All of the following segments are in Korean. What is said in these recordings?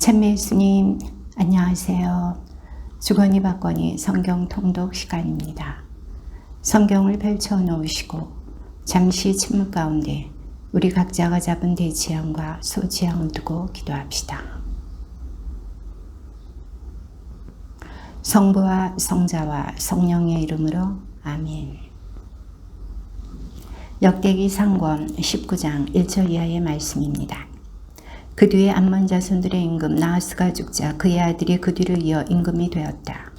찬미 예수님, 안녕하세요. 주거니 받거니 성경 통독 시간입니다. 성경을 펼쳐 놓으시고 잠시 침묵 가운데 우리 각자가 잡은 대지향과 소지향을 두고 기도합시다. 성부와 성자와 성령의 이름으로 아멘. 역대기 상권 19장 1절 이하의 말씀입니다. 그 뒤에 암몬 자손들의 임금 나하스가 죽자 그의 아들이 그 뒤를 이어 임금이 되었다.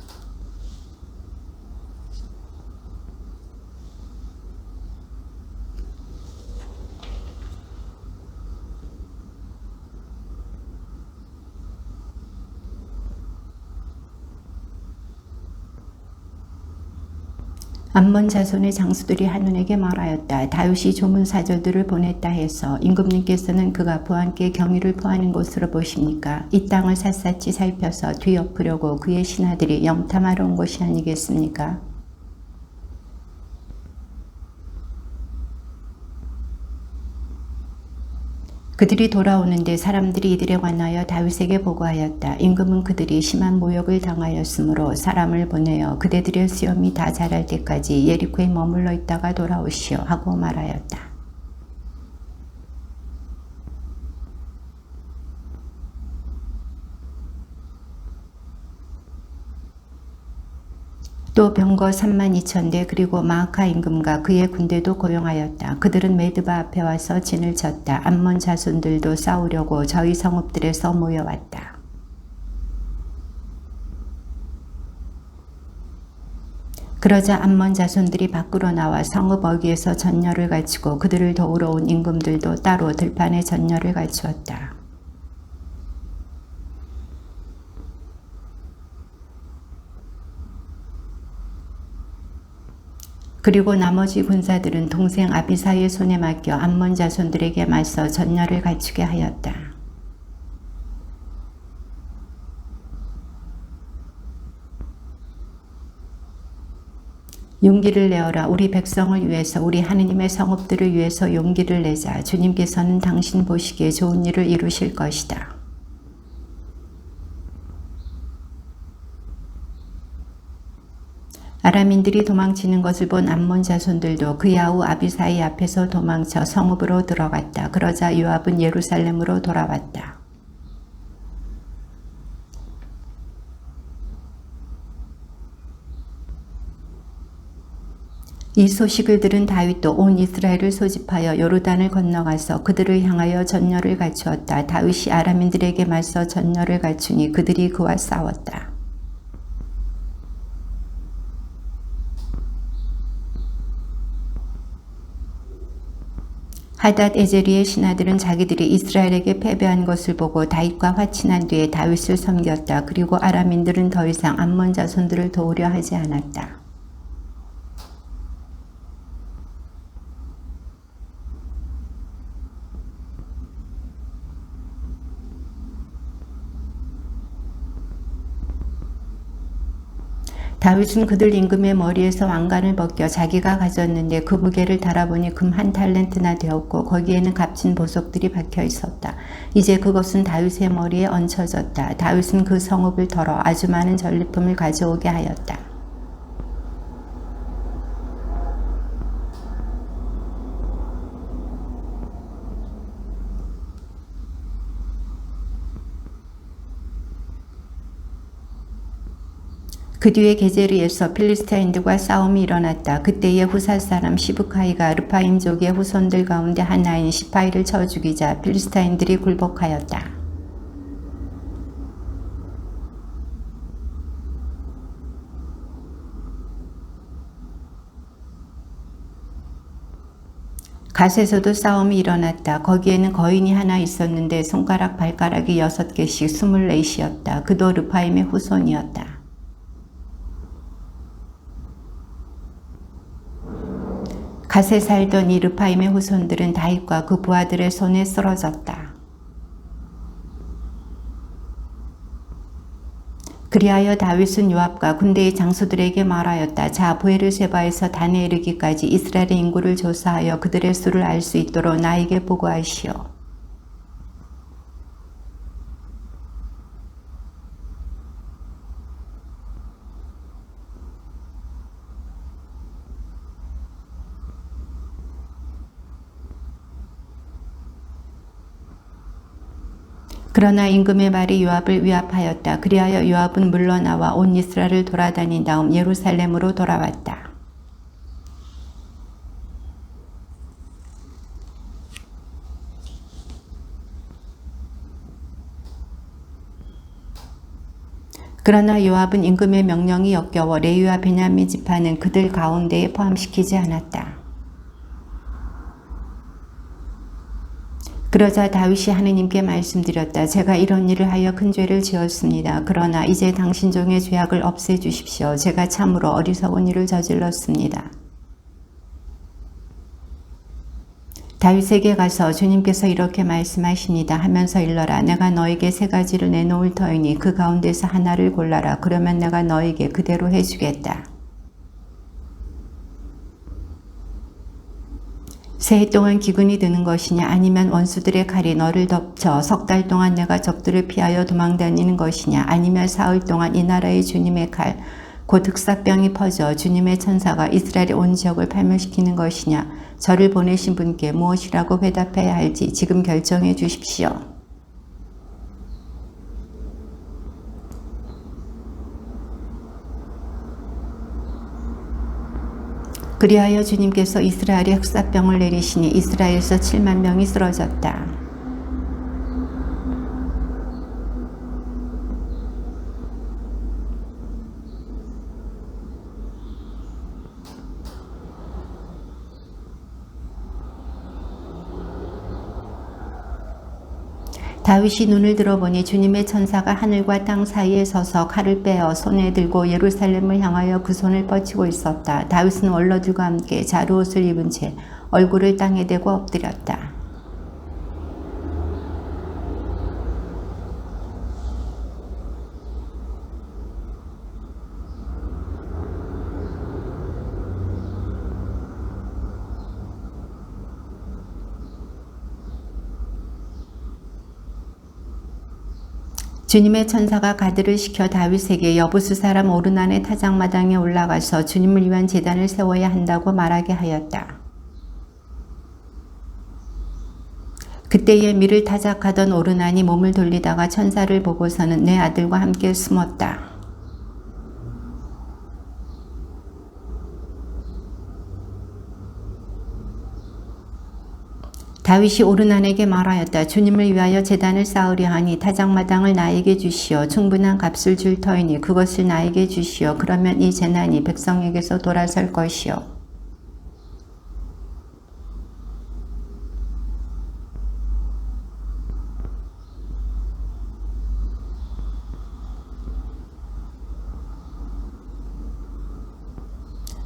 암몬 자손의 장수들이 한눈에게 말하였다. 다윗이 조문 사절들을 보냈다 해서 임금님께서는 그가 그와 함께 경유를 포하는 곳으로 보십니까? 이 땅을 샅샅이 살펴서 뒤엎으려고 그의 신하들이 영탐하러 온 것이 아니겠습니까? 그들이 돌아오는데 사람들이 이들에 관하여 다윗에게 보고하였다. 임금은 그들이 심한 모욕을 당하였으므로 사람을 보내어 그대들의 수염이 다 자랄 때까지 예리코에 머물러 있다가 돌아오시오 하고 말하였다. 또 병거 32,000대 그리고 마아카 임금과 그의 군대도 고용하였다. 그들은 메드바 앞에 와서 진을 쳤다. 암몬 자손들도 싸우려고 저희 성읍들에서 모여왔다. 그러자 암몬 자손들이 밖으로 나와 성읍 어귀에서 전열을 갖추고 그들을 도우러 온 임금들도 따로 들판에 전열을 갖추었다. 그리고 나머지 군사들은 동생 아비사의 손에 맡겨 암몬 자손들에게 맞서 전열을 갖추게 하였다. 용기를 내어라. 우리 백성을 위해서 우리 하느님의 성읍들을 위해서 용기를 내자. 주님께서는 당신 보시기에 좋은 일을 이루실 것이다. 아람인들이 도망치는 것을 본 암몬 자손들도 그 야후 아비사이 앞에서 도망쳐 성읍으로 들어갔다. 그러자 요압은 예루살렘으로 돌아왔다. 이 소식을 들은 다윗도 온 이스라엘을 소집하여 요르단을 건너가서 그들을 향하여 전열을 갖추었다. 다윗이 아람인들에게 맞서 전열을 갖추니 그들이 그와 싸웠다. 하닷 에제리의 신하들은 자기들이 이스라엘에게 패배한 것을 보고 다윗과 화친한 뒤에 다윗을 섬겼다. 그리고 아람인들은 더 이상 암몬 자손들을 도우려 하지 않았다. 다윗은 그들 임금의 머리에서 왕관을 벗겨 자기가 가졌는데 그 무게를 달아보니 금 1달란트나 되었고 거기에는 값진 보석들이 박혀 있었다. 이제 그것은 다윗의 머리에 얹혀졌다. 다윗은 그 성읍을 털어 아주 많은 전리품을 가져오게 하였다. 그 뒤에 게제리에서 필리스타인들과 싸움이 일어났다. 그때에 후살 사람 시브카이가 르파임족의 후손들 가운데 하나인 시파이를 쳐 죽이자 필리스타인들이 굴복하였다. 갓에서도 싸움이 일어났다. 거기에는 거인이 하나 있었는데 손가락 발가락이 6개씩 24이었다. 그도 르파임의 후손이었다. 갓에 살던 이 르파임의 후손들은 다윗과 그 부하들의 손에 쓰러졌다. 그리하여 다윗은 요압과 군대의 장수들에게 말하였다. 자, 브에르세바에서 단에 이르기까지 이스라엘의 인구를 조사하여 그들의 수를 알 수 있도록 나에게 보고하시오. 그러나 임금의 말이 요압을 위압하였다. 그리하여 요압은 물러나와 온 이스라엘을 돌아다닌 다음 예루살렘으로 돌아왔다. 그러나 요압은 임금의 명령이 역겨워 레위와 베냐민 지파는 그들 가운데에 포함시키지 않았다. 그러자 다윗이 하느님께 말씀드렸다. 제가 이런 일을 하여 큰 죄를 지었습니다. 그러나 이제 당신 종의 죄악을 없애주십시오. 제가 참으로 어리석은 일을 저질렀습니다. 다윗에게 가서 주님께서 이렇게 말씀하십니다 하면서 일러라. 내가 너에게 세 가지를 내놓을 터이니 그 가운데서 하나를 골라라. 그러면 내가 너에게 그대로 해주겠다. 새해 동안 기근이 드는 것이냐 아니면 원수들의 칼이 너를 덮쳐 석 달 동안 내가 적들을 피하여 도망다니는 것이냐 아니면 사흘 동안 이 나라의 주님의 칼 곧 흑사병이 퍼져 주님의 천사가 이스라엘의 온 지역을 파멸시키는 것이냐 저를 보내신 분께 무엇이라고 회답해야 할지 지금 결정해 주십시오. 그리하여 주님께서 이스라엘에 흑사병을 내리시니 이스라엘에서 7만 명이 쓰러졌다. 다윗이 눈을 들어보니 주님의 천사가 하늘과 땅 사이에 서서 칼을 빼어 손에 들고 예루살렘을 향하여 그 손을 뻗치고 있었다. 다윗은 원로들과 함께 자루옷을 입은 채 얼굴을 땅에 대고 엎드렸다. 주님의 천사가 가드를 시켜 다윗에게 여부수 사람 오르난의 타작마당에 올라가서 주님을 위한 제단을 세워야 한다고 말하게 하였다. 그때에 밀을 타작하던 오르난이 몸을 돌리다가 천사를 보고서는 내 아들과 함께 숨었다. 다윗이 오르난에게 말하였다. 주님을 위하여 제단을 쌓으려 하니 타작마당을 나에게 주시오. 충분한 값을 줄 터이니 그것을 나에게 주시오. 그러면 이 재난이 백성에게서 돌아설 것이오.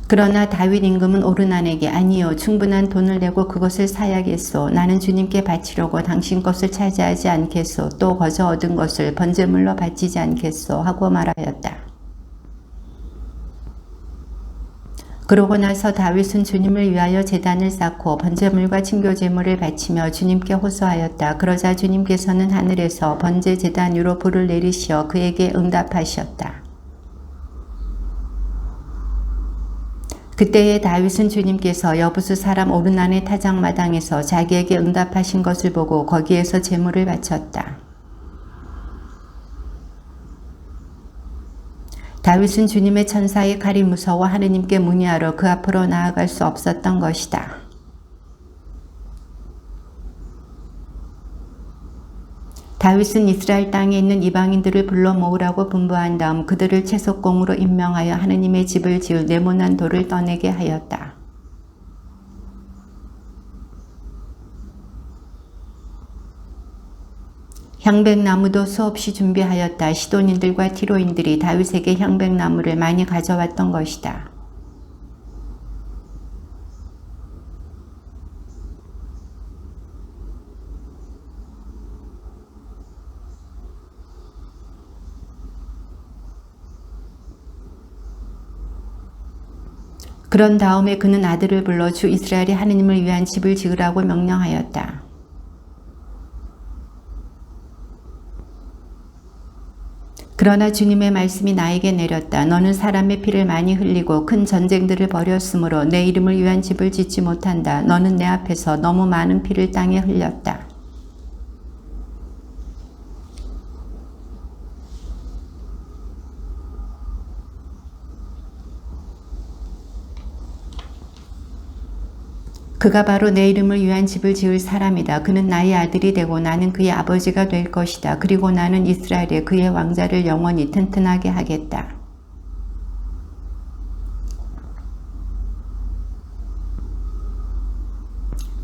그러나 다윗 임금은 오르난에게 아니요 충분한 돈을 내고 그것을 사야겠소. 나는 주님께 바치려고 당신 것을 차지하지 않겠소. 또 거저 얻은 것을 번제물로 바치지 않겠소 하고 말하였다. 그러고 나서 다윗은 주님을 위하여 제단을 쌓고 번제물과 친교제물을 바치며 주님께 호소하였다. 그러자 주님께서는 하늘에서 번제 제단 위로 불을 내리시어 그에게 응답하셨다. 그때에 다윗은 주님께서 여부수 사람 오르난의 타작마당에서 자기에게 응답하신 것을 보고 거기에서 제물을 바쳤다. 다윗은 주님의 천사의 칼이 무서워 하느님께 문의하러 그 앞으로 나아갈 수 없었던 것이다. 다윗은 이스라엘 땅에 있는 이방인들을 불러 모으라고 분부한 다음 그들을 채석공으로 임명하여 하느님의 집을 지을 네모난 돌을 떠내게 하였다. 향백나무도 수없이 준비하였다. 시돈인들과 티로인들이 다윗에게 향백나무를 많이 가져왔던 것이다. 그런 다음에 그는 아들을 불러 주 이스라엘의 하느님을 위한 집을 지으라고 명령하였다. 그러나 주님의 말씀이 나에게 내렸다. 너는 사람의 피를 많이 흘리고 큰 전쟁들을 벌였으므로 내 이름을 위한 집을 짓지 못한다. 너는 내 앞에서 너무 많은 피를 땅에 흘렸다. 그가 바로 내 이름을 위한 집을 지을 사람이다. 그는 나의 아들이 되고 나는 그의 아버지가 될 것이다. 그리고 나는 이스라엘에 그의 왕자를 영원히 튼튼하게 하겠다.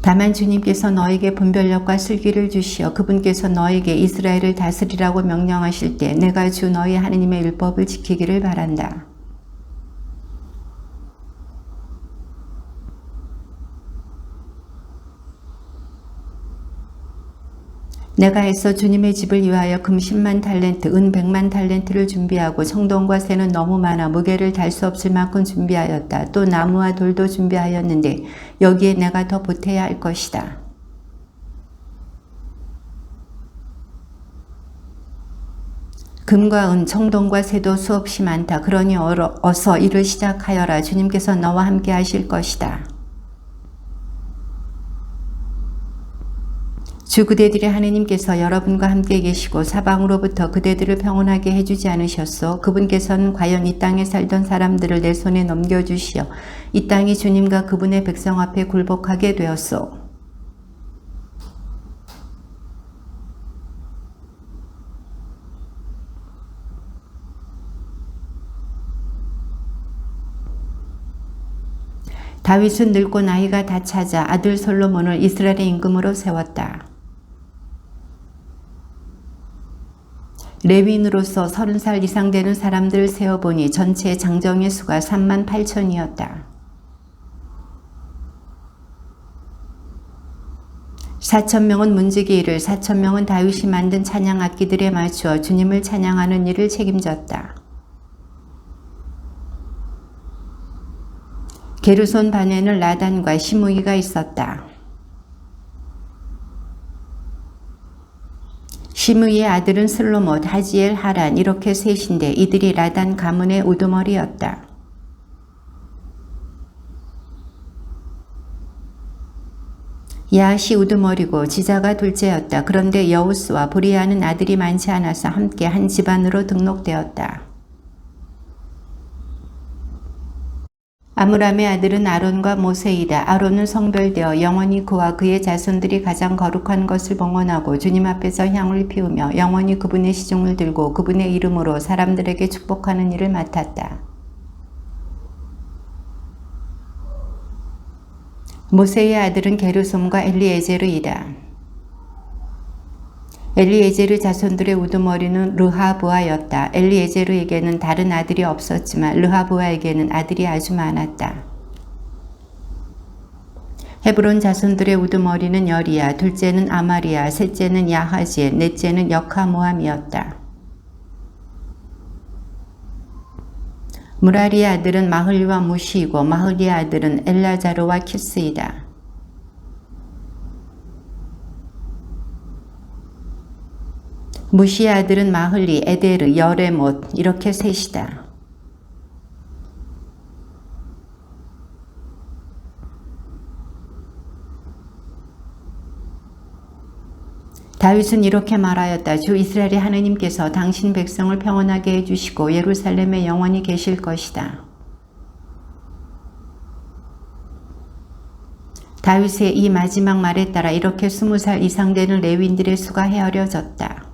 다만 주님께서 너에게 분별력과 슬기를 주시어 그분께서 너에게 이스라엘을 다스리라고 명령하실 때 내가 주 너희 하느님의 율법을 지키기를 바란다. 내가 애써 주님의 집을 위하여 금 10만 달란트, 은 100만 달란트를 준비하고 청동과 새는 너무 많아 무게를 달 수 없을 만큼 준비하였다. 또 나무와 돌도 준비하였는데 여기에 내가 더 보태야 할 것이다. 금과 은, 청동과 새도 수없이 많다. 그러니 어서 일을 시작하여라. 주님께서 너와 함께 하실 것이다. 주 그대들의 하느님께서 여러분과 함께 계시고 사방으로부터 그대들을 평온하게 해주지 않으셨소. 그분께서는 과연 이 땅에 살던 사람들을 내 손에 넘겨주시어 이 땅이 주님과 그분의 백성 앞에 굴복하게 되었소. 다윗은 늙고 나이가 다 차자 아들 솔로몬을 이스라엘의 임금으로 세웠다. 레위인으로서 30살 이상 되는 사람들을 세어보니 전체 장정의 수가 3만 8천이었다. 4,000명은 문지기 일을, 4,000명은 다윗이 만든 찬양 악기들에 맞추어 주님을 찬양하는 일을 책임졌다. 게르손 반에는 라단과 시므이가 있었다. 시므이의 아들은 슬로못, 하지엘, 하란 이렇게 셋인데 이들이 라단 가문의 우두머리였다. 야시 우두머리고 지자가 둘째였다. 그런데 여우스와 브리아는 아들이 많지 않아서 함께 한 집안으로 등록되었다. 아므람의 아들은 아론과 모세이다. 아론은 성별되어 영원히 그와 그의 자손들이 가장 거룩한 것을 봉헌하고 주님 앞에서 향을 피우며 영원히 그분의 시중을 들고 그분의 이름으로 사람들에게 축복하는 일을 맡았다. 모세의 아들은 게르솜과 엘리에제르이다. 엘리에제르 자손들의 우두머리는 르하브아였다. 엘리에제르에게는 다른 아들이 없었지만 르하브아에게는 아들이 아주 많았다. 헤브론 자손들의 우두머리는 여리야, 둘째는 아마리야, 셋째는 야하지엘, 넷째는 역하모함이었다. 무라리의 아들은 마흘리와 무시이고 마흘리의 아들은 엘라자르와 키스이다. 무시의 아들은 마흘리, 에데르, 여레못 이렇게 셋이다. 다윗은 이렇게 말하였다. 주 이스라엘의 하느님께서 당신 백성을 평온하게 해주시고 예루살렘에 영원히 계실 것이다. 다윗의 이 마지막 말에 따라 이렇게 20살 이상 되는 레위인들의 수가 헤아려졌다.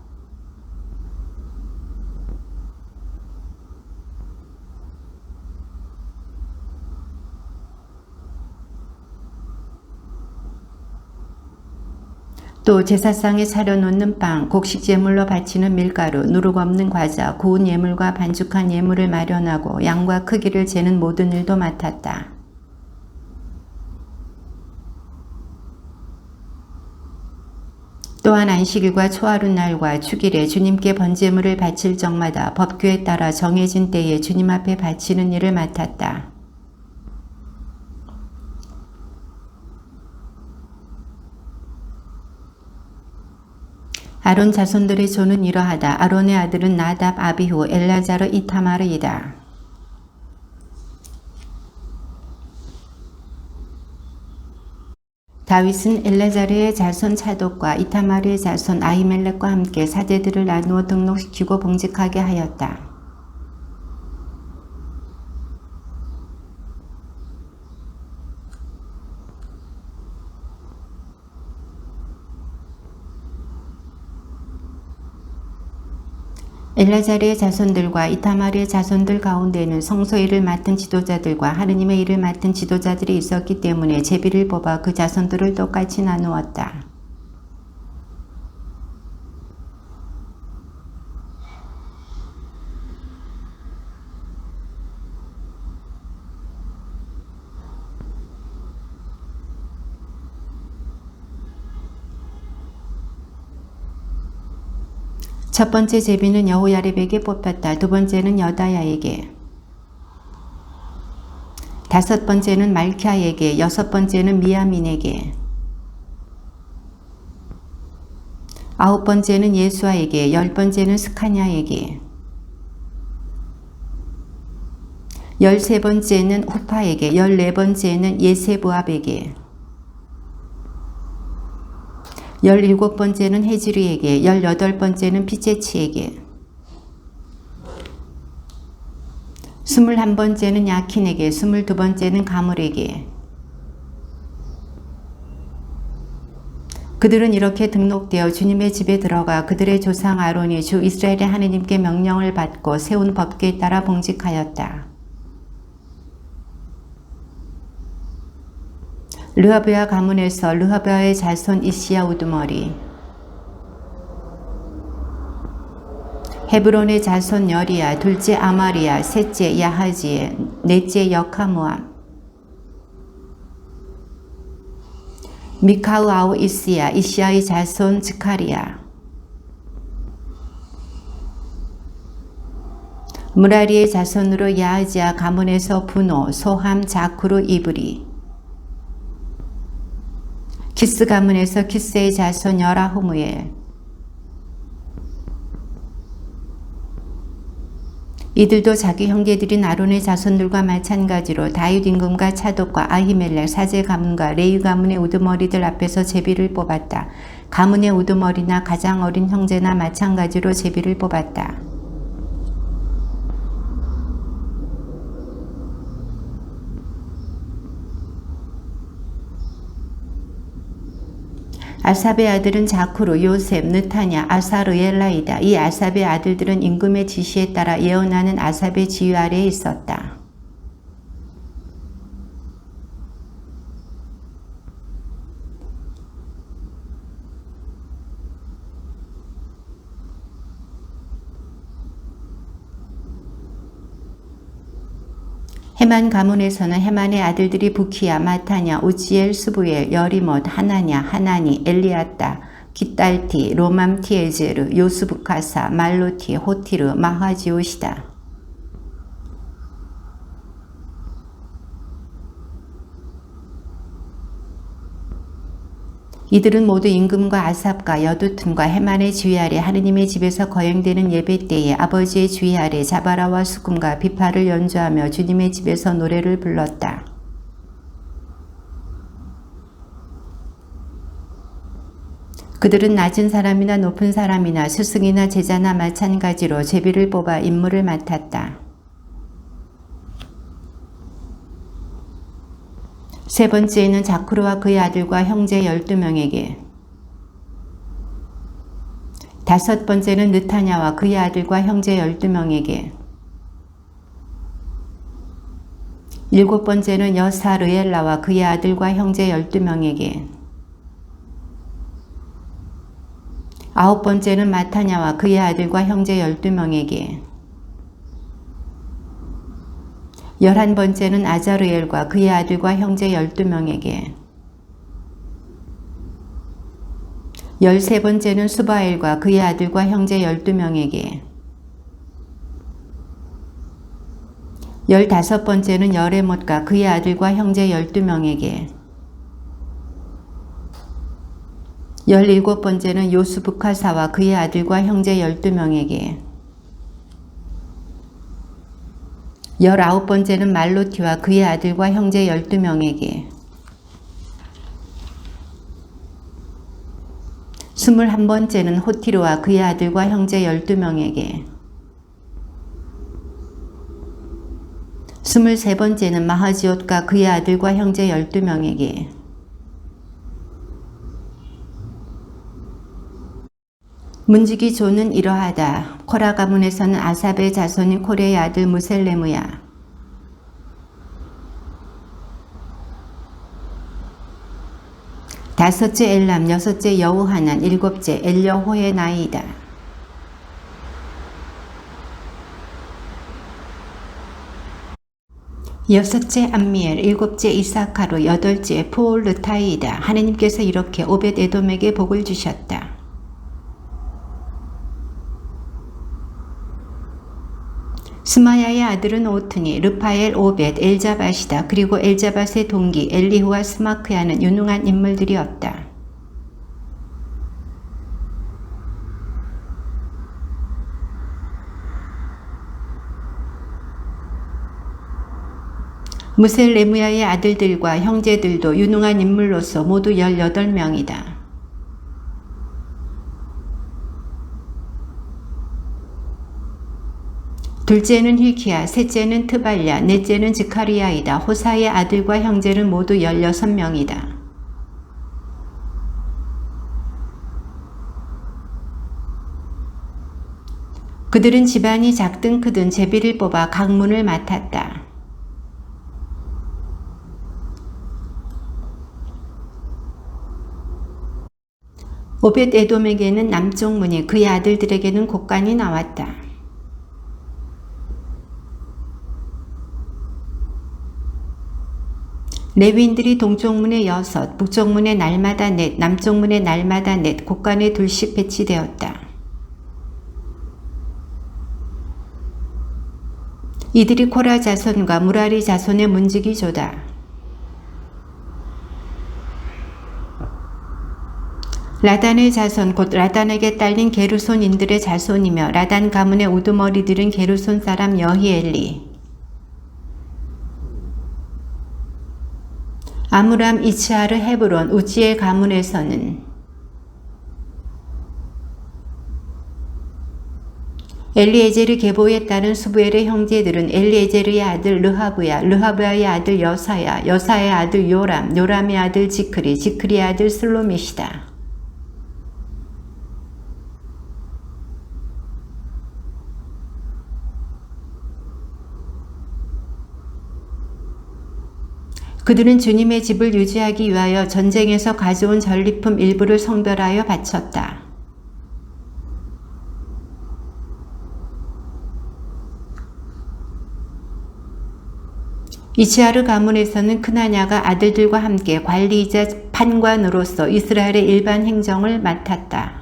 또 제사상에 차려놓는 빵, 곡식 제물로 바치는 밀가루, 누룩 없는 과자, 구운 예물과 반죽한 예물을 마련하고 양과 크기를 재는 모든 일도 맡았다. 또한 안식일과 초하룻날과 축일에 주님께 번제물을 바칠 적마다 법규에 따라 정해진 때에 주님 앞에 바치는 일을 맡았다. 아론 자손들의 조는 이러하다. 아론의 아들은 나답, 아비후, 엘라자르, 이타마르이다. 다윗은 엘라자르의 자손 차독과 이타마르의 자손 아히멜렉과 함께 사제들을 나누어 등록시키고 봉직하게 하였다. 엘라자르의 자손들과 이타마르의 자손들 가운데에는 성소의 일을 맡은 지도자들과 하느님의 일을 맡은 지도자들이 있었기 때문에 제비를 뽑아 그 자손들을 똑같이 나누었다. 첫 번째 제비는 여호야립에게 뽑혔다. 두 번째는 여다야에게, 다섯 번째는 말키아에게, 여섯 번째는 미야민에게, 아홉 번째는 예수아에게, 열 번째는 스카냐에게, 열세 번째는 후파에게, 열네 번째는 예세부압에게, 17번째는 헤즈리에게, 18번째는 피제치에게, 21번째는 야킨에게, 22번째는 가물에게. 그들은 이렇게 등록되어 주님의 집에 들어가 그들의 조상 아론이 주 이스라엘의 하느님께 명령을 받고 세운 법궤에 따라 봉직하였다. 르하베아 가문에서 르하베아의 자손 이시야 우두머리, 헤브론의 자손 여리야, 둘째 아마리야, 셋째 야하지에, 넷째 여카무암, 미카우 아우 이스야, 이시야의 자손 즈카리야, 무라리의 자손으로 야하지야 가문에서 분호, 소함, 자쿠르, 이브리, 키스 가문에서 키스의 자손 여라후무엘, 이들도 자기 형제들인 아론의 자손들과 마찬가지로 다윗 임금과 차독과 아히멜렉 사제 가문과 레위 가문의 우두머리들 앞에서 제비를 뽑았다. 가문의 우두머리나 가장 어린 형제나 마찬가지로 제비를 뽑았다. 아삽의 아들은 자쿠르, 요셉, 느타냐, 아사르엘라이다. 이 아삽의 아들들은 임금의 지시에 따라 예언하는 아삽의 지휘 아래에 있었다. 헤만 가문에서는 헤만의 아들들이 부키야, 마타냐, 우지엘, 스부엘, 여리못, 하나냐, 하나니, 엘리아따, 기딸티, 로맘티에제르, 요스부카사, 말로티, 호티르, 마하지오시다. 이들은 모두 임금과 아삽과 여두툰과 헤만의 지휘 아래 하느님의 집에서 거행되는 예배 때에 아버지의 지휘 아래 자바라와 수금과 비파를 연주하며 주님의 집에서 노래를 불렀다. 그들은 낮은 사람이나 높은 사람이나 스승이나 제자나 마찬가지로 제비를 뽑아 임무를 맡았다. 세 번째는 자쿠르와 그의 아들과 형제 12명에게, 다섯 번째는 느타냐와 그의 아들과 형제 12명에게, 일곱 번째는 여사르엘라와 그의 아들과 형제 12명에게, 아홉 번째는 마타냐와 그의 아들과 형제 12명에게, 11번째는 아자르엘과 그의 아들과 형제 12명에게, 13번째는 수바엘과 그의 아들과 형제 12명에게, 15번째는 여레못과 그의 아들과 형제 12명에게, 17번째는 요스부카사와 그의 아들과 형제 12명에게, 19번째는 말로티와 그의 아들과 형제 12명에게, 21번째는 호티르와 그의 아들과 형제 12명에게, 23번째는 마하지옷과 그의 아들과 형제 12명에게, 문지기 조는 이러하다. 코라 가문에서는 아삽의 자손인 코레의 아들 무셀레무야. 다섯째 엘람, 여섯째 여우하난, 일곱째 엘여호에나이다. 여섯째 암미엘, 일곱째 이사카루, 여덟째 푸올르타이다. 하느님께서 이렇게 오벳 에돔에게 복을 주셨다. 스마야의 아들은 오트니, 르파엘, 오벳, 엘자밧이다. 그리고 엘자밧의 동기 엘리후와 스마크야는 유능한 인물들이었다. 무셀레무야의 아들들과 형제들도 유능한 인물로서 모두 18명이다. 둘째는 힐키야, 셋째는 트발랴, 넷째는 즈카리야이다. 호사의 아들과 형제는 모두 16명이다. 그들은 집안이 작든 크든 제비를 뽑아 각 문을 맡았다. 오벳 에돔에게는 남쪽 문이, 그의 아들들에게는 곳간이 나왔다. 레위인들이 동쪽 문에 6, 북쪽 문에 날마다 넷, 남쪽 문에 날마다 넷, 곳간에 둘씩 배치되었다. 이들이 코라 자손과 무라리 자손의 문지기조다. 라단의 자손 곧 라단에게 딸린 게르손인들의 자손이며 라단 가문의 우두머리들은 게르손 사람 여히엘리, 아므람, 이츠하르, 헤브론, 우지의 가문에서는 엘리에제르 게보에 따른 수부엘의 형제들은 엘리에제르의 아들 르하브야, 르하브야의 아들 여사야, 여사의 아들 요람, 요람의 아들 지크리, 지크리의 아들 슬로밋이다. 그들은 주님의 집을 유지하기 위하여 전쟁에서 가져온 전리품 일부를 성별하여 바쳤다. 이츠하르 가문에서는 크나냐가 아들들과 함께 관리이자 판관으로서 이스라엘의 일반 행정을 맡았다.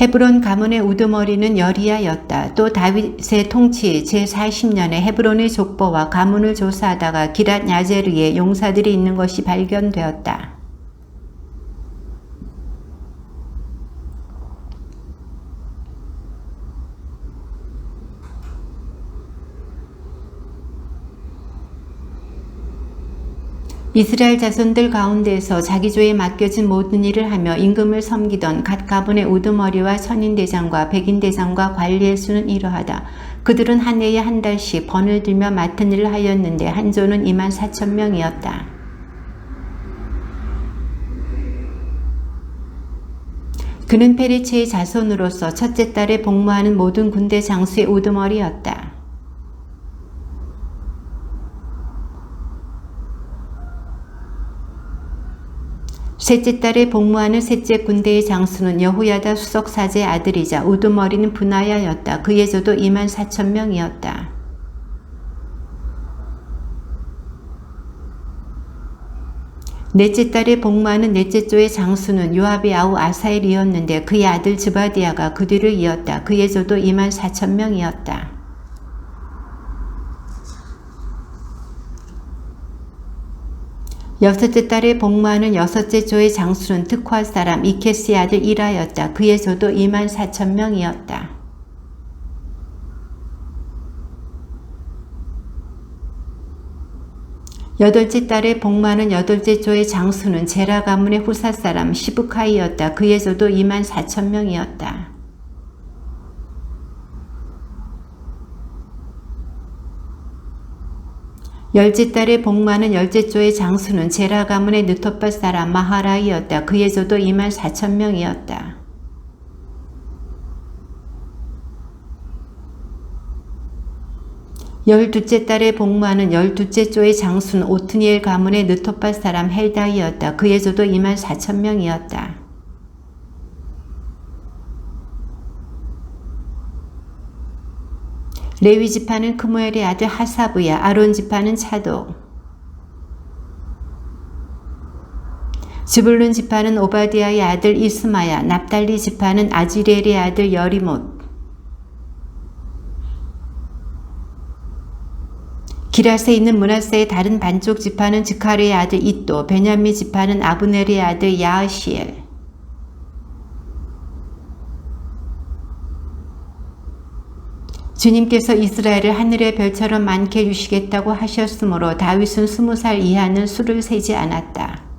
헤브론 가문의 우두머리는 여리야였다. 또 다윗의 통치 제40년에 헤브론의 족보와 가문을 조사하다가 기랏 야제르에 용사들이 있는 것이 발견되었다. 이스라엘 자손들 가운데에서 자기 조에 맡겨진 모든 일을 하며 임금을 섬기던 갓 가문의 우두머리와 선인대장과 백인대장과 관리의 수는 이러하다. 그들은 한 해에 한 달씩 번을 들며 맡은 일을 하였는데 한 조는 24,000명이었다. 그는 페리체의 자손으로서 첫째 달에 복무하는 모든 군대 장수의 우두머리였다. 셋째 달에 복무하는 셋째 군대의 장수는 여호야다 수석사제의 아들이자 우두머리는 분하야였다. 그의 조도 24,000명이었다. 넷째 달에 복무하는 넷째 조의 장수는 요압의 아우 아사엘이었는데 그의 아들 즈바디아가 그 뒤를 이었다. 그의 조도 24,000명이었다. 여섯째 달에 복무하는 여섯째 조의 장수는 특화 사람 이케스의 아들 이라였다. 그의 조도 24,000명이었다. 여덟째 달에 복무하는 여덟째 조의 장수는 제라 가문의 후사 사람 시브카이였다. 그의 조도 24,000명이었다. 열째 달에 복무하는 열째 조의 장수는 제라 가문의 느토파 사람 마하라이였다. 그의 조도 24,000명이었다. 열두째 달에 복무하는 열두째 조의 장수는 오트니엘 가문의 느토파 사람 헬다이였다. 그의 조도 24,000명이었다. 레위 지파는 크무엘의 아들 하사브야. 아론 지파는 차도. 스불룬 지파는 오바디아의 아들 이스마야. 납달리 지파는 아지리엘의 아들 여리못. 기랏에 있는 므낫세의 다른 반쪽 지파는 즈카르의 아들 이또. 베냐민 지파는 아브넬의 아들 야하시엘. 주님께서 이스라엘을 하늘의 별처럼 많게 해주시겠다고 하셨으므로 다윗은 20살 이하는 수를 세지 않았다.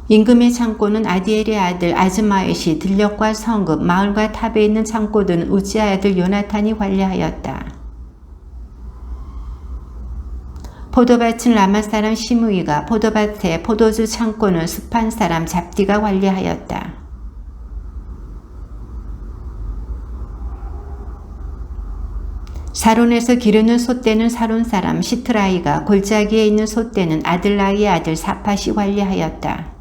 임금의 창고는 아디엘의 아들 아즈마엣이 들녘과 성읍, 마을과 탑에 있는 창고들은 우지아의 아들 요나탄이 관리하였다. 포도밭은 라마 사람 시므이가, 포도밭의 포도주 창고는 스판 사람 잡디가 관리하였다. 사론에서 기르는 소떼는 사론 사람 시트라이가, 골짜기에 있는 소떼는 아들라이의 아들 사팟이 관리하였다.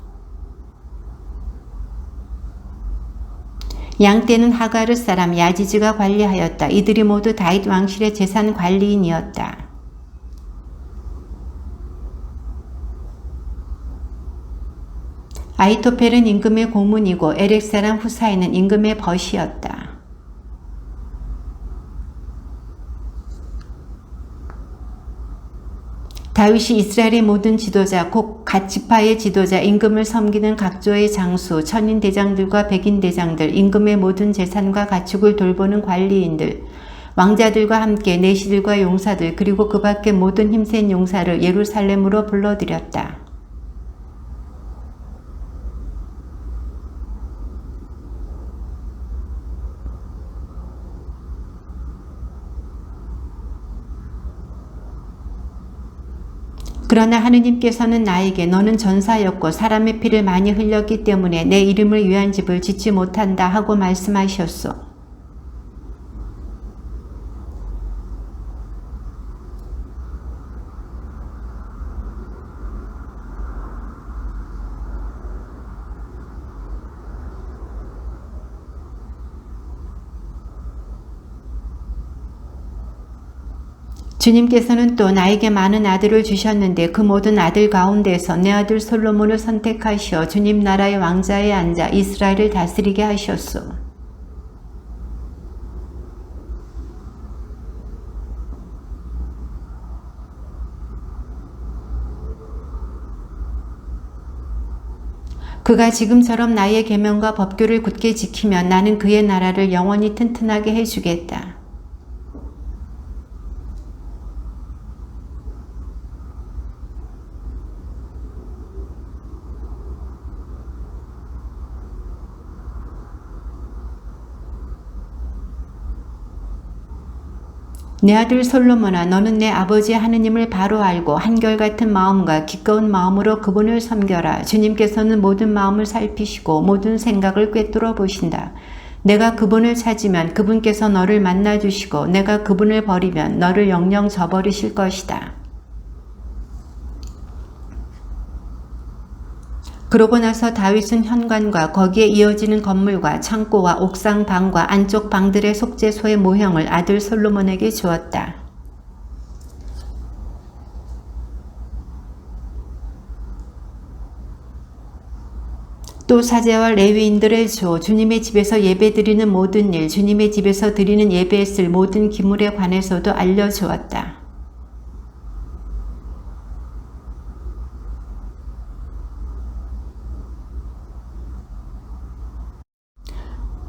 양떼는 하가르 사람 야지즈가 관리하였다. 이들이 모두 다윗 왕실의 재산 관리인이었다. 아히토펠은 임금의 고문이고 에렉 사람 후사이는 임금의 벗이었다. 다윗이 이스라엘의 모든 지도자, 곧 갓 지파의 지도자, 임금을 섬기는 각조의 장수, 천인 대장들과 백인 대장들, 임금의 모든 재산과 가축을 돌보는 관리인들, 왕자들과 함께 내시들과 용사들, 그리고 그 밖의 모든 힘센 용사를 예루살렘으로 불러들였다. 그러나 하느님께서는 나에게 너는 전사였고 사람의 피를 많이 흘렸기 때문에 내 이름을 위한 집을 짓지 못한다 하고 말씀하셨소. 주님께서는 또 나에게 많은 아들을 주셨는데 그 모든 아들 가운데서 내 아들 솔로몬을 선택하시어 주님 나라의 왕자에 앉아 이스라엘을 다스리게 하셨소. 그가 지금처럼 나의 계명과 법규를 굳게 지키면 나는 그의 나라를 영원히 튼튼하게 해주겠다. 내 아들 솔로몬아, 너는 내 아버지 하느님을 바로 알고 한결같은 마음과 기꺼운 마음으로 그분을 섬겨라. 주님께서는 모든 마음을 살피시고 모든 생각을 꿰뚫어 보신다. 내가 그분을 찾으면 그분께서 너를 만나주시고 내가 그분을 버리면 너를 영영 저버리실 것이다. 그러고 나서 다윗은 현관과 거기에 이어지는 건물과 창고와 옥상 방과 안쪽 방들의 속죄소의 모형을 아들 솔로몬에게 주었다. 또 사제와 레위인들의 조, 주님의 집에서 예배드리는 모든 일, 주님의 집에서 드리는 예배에 쓸 모든 기물에 관해서도 알려주었다.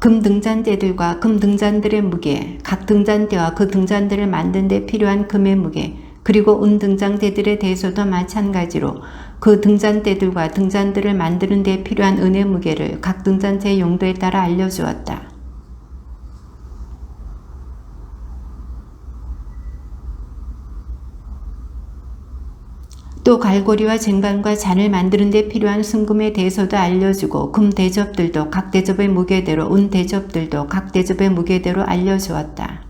금 등잔대들과 금 등잔들의 무게, 각 등잔대와 그 등잔들을 만든 데 필요한 금의 무게, 그리고 은 등잔대들에 대해서도 마찬가지로 그 등잔대들과 등잔들을 만드는 데 필요한 은의 무게를 각 등잔대의 용도에 따라 알려주었다. 또 갈고리와 쟁반과 잔을 만드는 데 필요한 순금에 대해서도 알려주고 금 대접들도 각 대접의 무게대로, 은 대접들도 각 대접의 무게대로 알려주었다.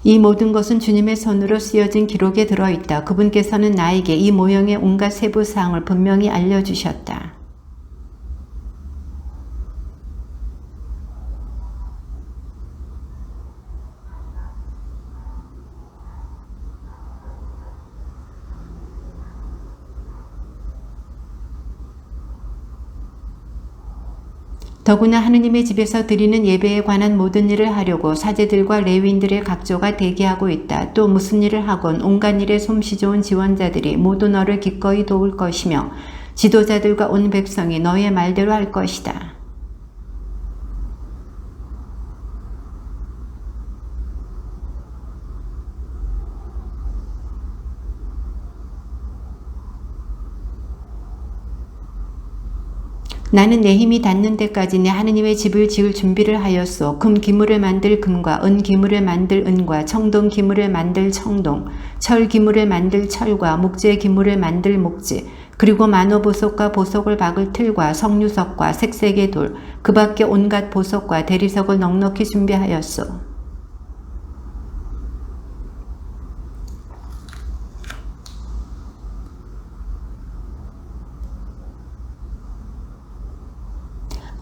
이 모든 것은 주님의 손으로 쓰여진 기록에 들어있다. 그분께서는 나에게 이 모형의 온갖 세부사항을 분명히 알려주셨다. 더구나 하느님의 집에서 드리는 예배에 관한 모든 일을 하려고 사제들과 레위인들의 각조가 대기하고 있다. 또 무슨 일을 하건 온갖 일에 솜씨 좋은 지원자들이 모두 너를 기꺼이 도울 것이며 지도자들과 온 백성이 너의 말대로 할 것이다. 나는 내 힘이 닿는 데까지 내 하느님의 집을 지을 준비를 하였소. 금 기물을 만들 금과 은 기물을 만들 은과 청동 기물을 만들 청동, 철 기물을 만들 철과 목재 기물을 만들 목재, 그리고 만호 보석과 보석을 박을 틀과 석류석과 색색의 돌, 그 밖에 온갖 보석과 대리석을 넉넉히 준비하였소.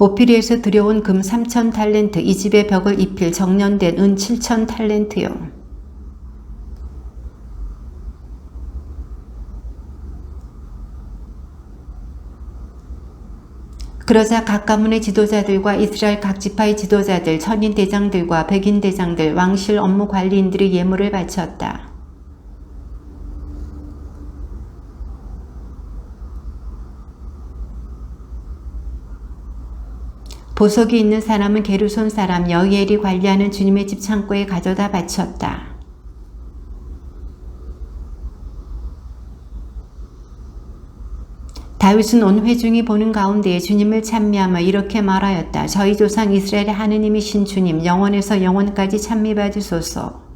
오피리에서 들여온 금 3,000탈렌트, 이 집의 벽을 입힐 정련된 은 7,000탈렌트요. 그러자 각 가문의 지도자들과 이스라엘 각 지파의 지도자들, 천인 대장들과 백인 대장들, 왕실 업무 관리인들이 예물을 바쳤다. 보석이 있는 사람은 게르손 사람 여히엘이 관리하는 주님의 집 창고에 가져다 바쳤다. 다윗은 온 회중이 보는 가운데에 주님을 찬미하며 이렇게 말하였다. 저희 조상 이스라엘의 하느님이신 주님, 영원에서 영원까지 찬미받으소서.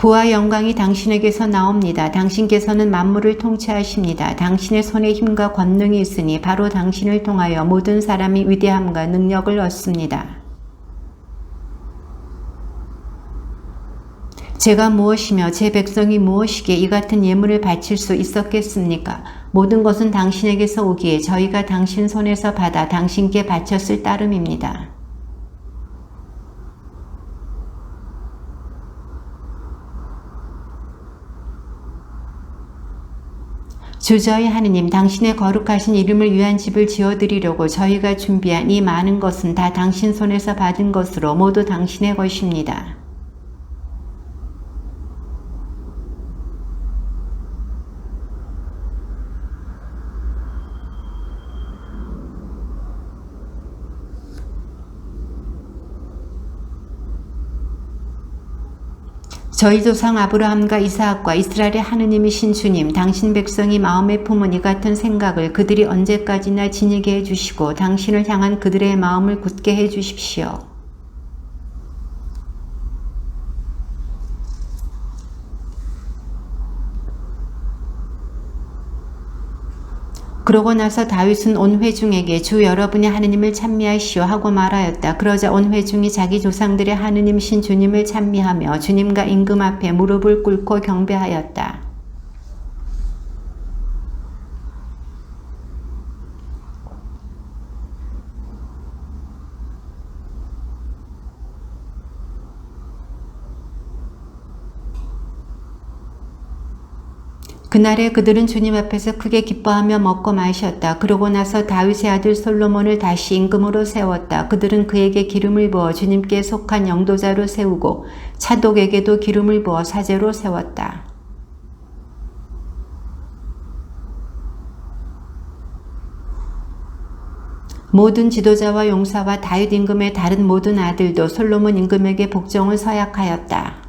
부와 영광이 당신에게서 나옵니다. 당신께서는 만물을 통치하십니다. 당신의 손에 힘과 권능이 있으니 바로 당신을 통하여 모든 사람이 위대함과 능력을 얻습니다. 제가 무엇이며 제 백성이 무엇이기에 이 같은 예물을 바칠 수 있었겠습니까? 모든 것은 당신에게서 오기에 저희가 당신 손에서 받아 당신께 바쳤을 따름입니다. 주 저희 하느님, 당신의 거룩하신 이름을 위한 집을 지어드리려고 저희가 준비한 이 많은 것은 다 당신 손에서 받은 것으로 모두 당신의 것입니다. 저희 조상 아브라함과 이사학과 이스라엘의 하느님이신 주님, 당신 백성이 마음에 품은 이 같은 생각을 그들이 언제까지나 지니게 해주시고 당신을 향한 그들의 마음을 굳게 해주십시오. 그러고 나서 다윗은 온 회중에게 주 여러분이 하느님을 찬미하시오 하고 말하였다. 그러자 온 회중이 자기 조상들의 하느님이신 주님을 찬미하며 주님과 임금 앞에 무릎을 꿇고 경배하였다. 그날에 그들은 주님 앞에서 크게 기뻐하며 먹고 마셨다. 그러고 나서 다윗의 아들 솔로몬을 다시 임금으로 세웠다. 그들은 그에게 기름을 부어 주님께 속한 영도자로 세우고 차독에게도 기름을 부어 사제로 세웠다. 모든 지도자와 용사와 다윗 임금의 다른 모든 아들도 솔로몬 임금에게 복종을 서약하였다.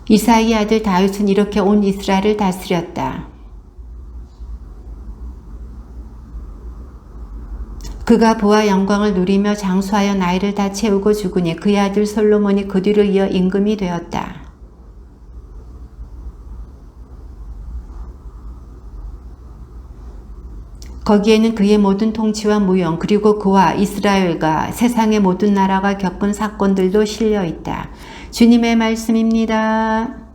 이사이의 아들 다윗은 이렇게 온 이스라엘을 다스렸다. 그가 부와 영광을 누리며 장수하여 나이를 다 채우고 죽으니 그의 아들 솔로몬이 그 뒤로 이어 임금이 되었다. 거기에는 그의 모든 통치와 무용 그리고 그와 이스라엘과 세상의 모든 나라가 겪은 사건들도 실려 있다. 주님의 말씀입니다.